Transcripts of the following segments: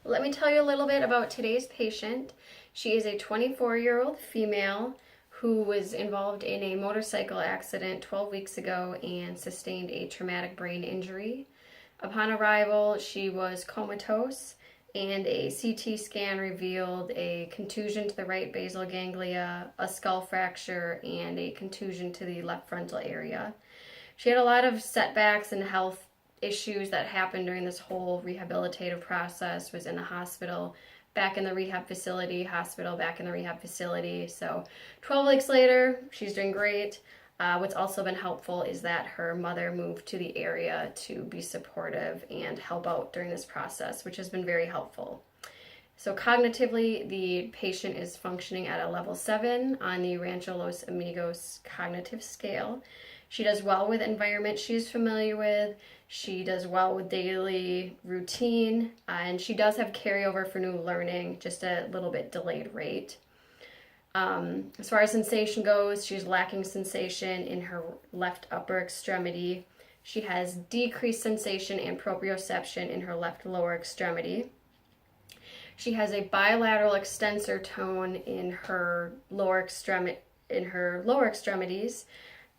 Let me tell you a little bit about today's patient. She is a 24-year-old female who was involved in a motorcycle accident 12 weeks ago and sustained a traumatic brain injury. Upon arrival, she was comatose, and a CT scan revealed a contusion to the right basal ganglia, a skull fracture, and a contusion to the left frontal area. She had a lot of setbacks and health issues that happened during this whole rehabilitative process. Was in the hospital, back in the rehab facility, hospital, back in the rehab facility. So 12 weeks later, she's doing great. What's also been helpful is that her mother moved to the area to be supportive and help out during this process, which has been very helpful. So cognitively, the patient is functioning at a level 7 on the Rancho Los Amigos cognitive scale. She does well with environment she's familiar with. She does well with daily routine, and she does have carryover for new learning, just a little bit delayed rate. As far as sensation goes, she's lacking sensation in her left upper extremity. She has decreased sensation and proprioception in her left lower extremity. She has a bilateral extensor tone in her lower extremities,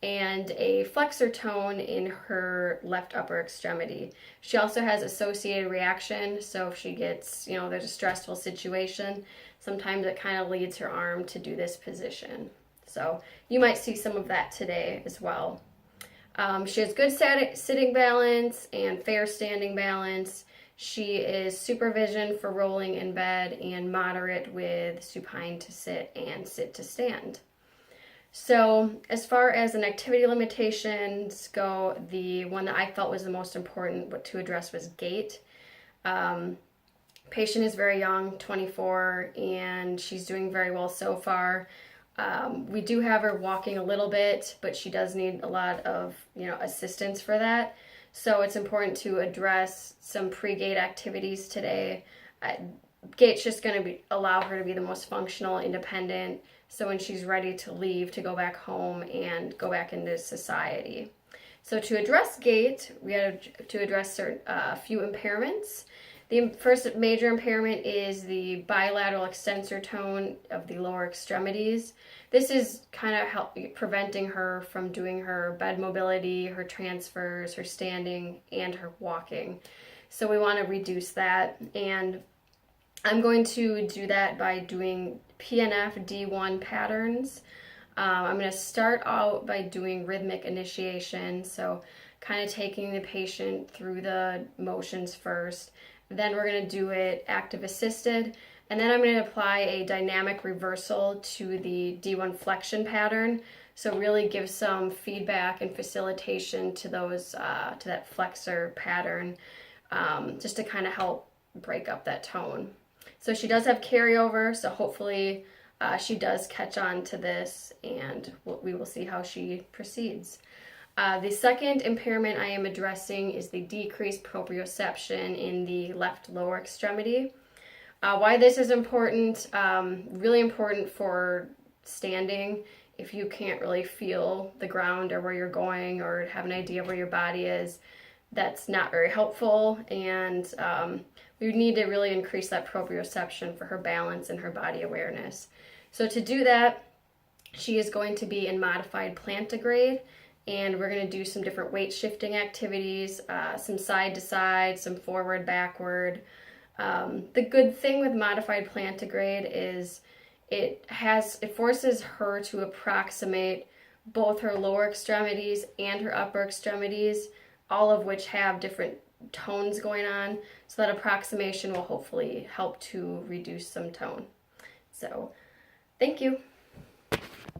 and a flexor tone in her left upper extremity. She also has associated reaction, so if she gets, there's a stressful situation, sometimes it kind of leads her arm to do this position. So you might see some of that today as well. She has good sitting balance and fair standing balance. She is supervision for rolling in bed and moderate with supine to sit and sit to stand. So as far as an activity limitations go, the one that I felt was the most important to address was gait. Patient is very young, 24, and she's doing very well so far. We do have her walking a little bit, but she does need a lot of assistance for that. So it's important to address some pre-gait activities today. Gait's just going to allow her to be the most functional, independent, so when she's ready to leave, to go back home and go back into society. So to address gait, we had to address a few impairments. The first major impairment is the bilateral extensor tone of the lower extremities. This is kind of preventing her from doing her bed mobility, her transfers, her standing, and her walking. So we want to reduce that, and I'm going to do that by doing PNF D1 patterns. I'm going to start out by doing rhythmic initiation, so kind of taking the patient through the motions first. Then we're going to do it active assisted, and then I'm going to apply a dynamic reversal to the D1 flexion pattern, so really give some feedback and facilitation to those to that flexor pattern, just to kind of help break up that tone. So she does have carryover, so hopefully she does catch on to this, and we will see how she proceeds. The second impairment I am addressing is the decreased proprioception in the left lower extremity. Why this is important, really important for standing. If you can't really feel the ground or where you're going or have an idea of where your body is, that's not very helpful, and we need to really increase that proprioception for her balance and her body awareness. So to do that, she is going to be in modified plantigrade, and we're going to do some different weight shifting activities, some side to side, some forward, backward. The good thing with modified plantigrade is it forces her to approximate both her lower extremities and her upper extremities, all of which have different tones going on, so that approximation will hopefully help to reduce some tone. So, thank you.